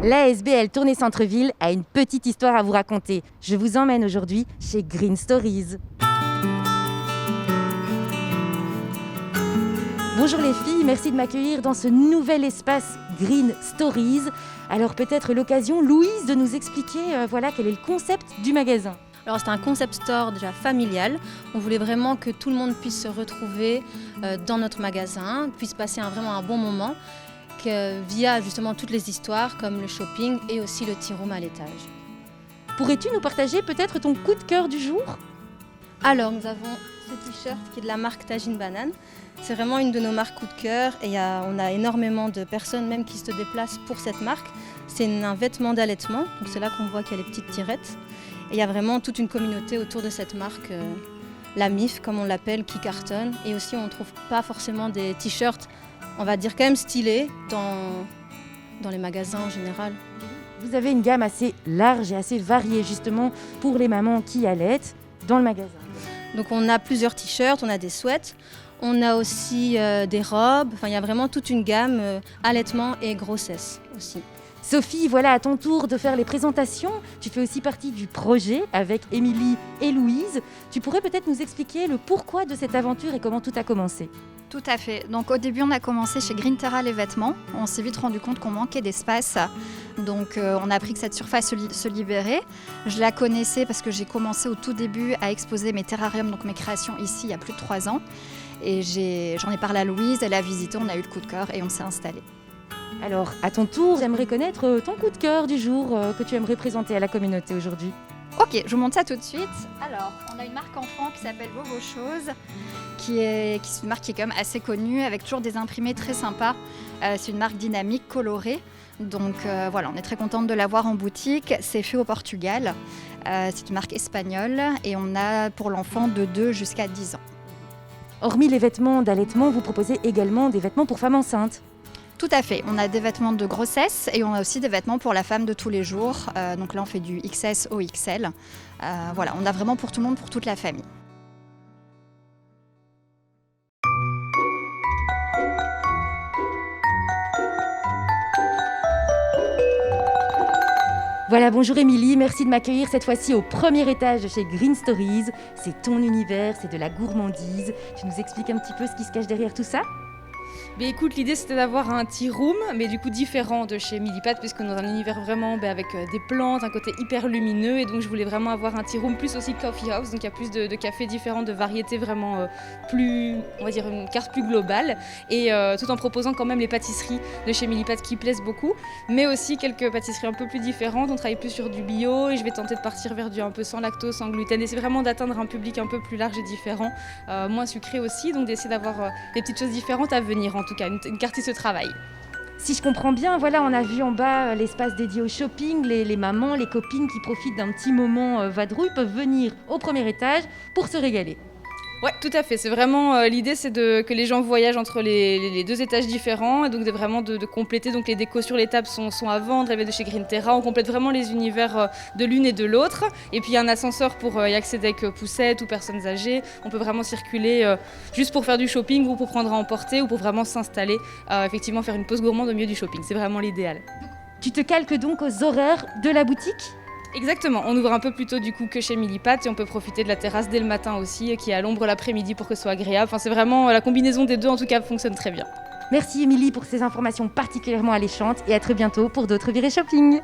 L'ASBL Tournée Centre-Ville a une petite histoire à vous raconter. Je vous emmène aujourd'hui chez Green Stories. Bonjour les filles, merci de m'accueillir dans ce nouvel espace Green Stories. Alors peut-être l'occasion, Louise, de nous expliquer quel est le concept du magasin. Alors c'est un concept store déjà familial. On voulait vraiment que tout le monde puisse se retrouver dans notre magasin, puisse passer vraiment un bon moment via justement toutes les histoires comme le shopping et aussi le tea room à l'étage. Pourrais-tu nous partager peut-être ton coup de cœur du jour ? Alors nous avons ce t-shirt qui est de la marque Tajine Banane. C'est vraiment une de nos marques coup de cœur et on a énormément de personnes même qui se déplacent pour cette marque. C'est un vêtement d'allaitement, donc c'est là qu'on voit qu'il y a les petites tirettes. Et il y a vraiment toute une communauté autour de cette marque, la MIF comme on l'appelle, qui cartonne. Et aussi on ne trouve pas forcément des t-shirts, on va dire quand même stylés, dans les magasins en général. Vous avez une gamme assez large et assez variée justement pour les mamans qui allaitent dans le magasin. Donc on a plusieurs t-shirts, on a des sweats, on a aussi des robes, il y a vraiment toute une gamme allaitement et grossesse aussi. Sophie, voilà à ton tour de faire les présentations. Tu fais aussi partie du projet avec Émilie et Louise. Tu pourrais peut-être nous expliquer le pourquoi de cette aventure et comment tout a commencé ? Tout à fait. Donc au début, on a commencé chez Green Terra les vêtements. On s'est vite rendu compte qu'on manquait d'espace. Donc on a appris que cette surface se libérait. Je la connaissais parce que j'ai commencé au tout début à exposer mes terrariums, donc mes créations ici il y a plus de 3 ans. Et j'en ai parlé à Louise, elle a visité, on a eu le coup de cœur et on s'est installé. Alors, à ton tour, j'aimerais connaître ton coup de cœur du jour que tu aimerais présenter à la communauté aujourd'hui. Ok, je vous montre ça tout de suite. Alors, on a une marque enfant qui s'appelle Bobo Chose, qui est une marque qui est quand même assez connue, avec toujours des imprimés très sympas. C'est une marque dynamique, colorée. Donc voilà, on est très contente de l'avoir en boutique. C'est fait au Portugal. C'est une marque espagnole et on a pour l'enfant de 2 jusqu'à 10 ans. Hormis les vêtements d'allaitement, vous proposez également des vêtements pour femmes enceintes. Tout à fait. On a des vêtements de grossesse et on a aussi des vêtements pour la femme de tous les jours. Donc là, on fait du XS au XL. Voilà, on a vraiment pour tout le monde, pour toute la famille. Voilà, bonjour Émilie, merci de m'accueillir cette fois-ci au premier étage de chez Green Stories. C'est ton univers, c'est de la gourmandise. Tu nous expliques un petit peu ce qui se cache derrière tout ça ? Mais écoute, l'idée c'était d'avoir un tea room, mais du coup différent de chez Millipat, puisqu'on est dans un univers vraiment avec des plantes, un côté hyper lumineux, et donc je voulais vraiment avoir un tea room plus aussi coffee house, donc il y a plus de cafés différents, de variétés vraiment plus, on va dire une carte plus globale, et tout en proposant quand même les pâtisseries de chez Millipat qui plaisent beaucoup, mais aussi quelques pâtisseries un peu plus différentes. On travaille plus sur du bio, et je vais tenter de partir vers du un peu sans lactose, sans gluten, et c'est vraiment d'atteindre un public un peu plus large et différent, moins sucré aussi, donc d'essayer d'avoir des petites choses différentes à venir. En tout cas, une carte qui se travaille. Si je comprends bien, voilà, on a vu en bas l'espace dédié au shopping, les mamans, les copines qui profitent d'un petit moment vadrouille peuvent venir au premier étage pour se régaler. Ouais, tout à fait. C'est vraiment l'idée, c'est que les gens voyagent entre les 2 étages différents, et donc vraiment de compléter. Donc les décos sur les tables sont à vendre. Elles viennent de chez Green Terra. On complète vraiment les univers de l'une et de l'autre. Et puis il y a un ascenseur pour y accéder avec poussettes ou personnes âgées. On peut vraiment circuler juste pour faire du shopping ou pour prendre à emporter ou pour vraiment s'installer. Effectivement, faire une pause gourmande au milieu du shopping. C'est vraiment l'idéal. Tu te calques donc aux horaires de la boutique ? Exactement, on ouvre un peu plus tôt du coup que chez Millipat et on peut profiter de la terrasse dès le matin aussi, qui est à l'ombre l'après-midi pour que ce soit agréable. Enfin, c'est vraiment la combinaison des deux, en tout cas, fonctionne très bien. Merci Émilie pour ces informations particulièrement alléchantes et à très bientôt pour d'autres virées shopping.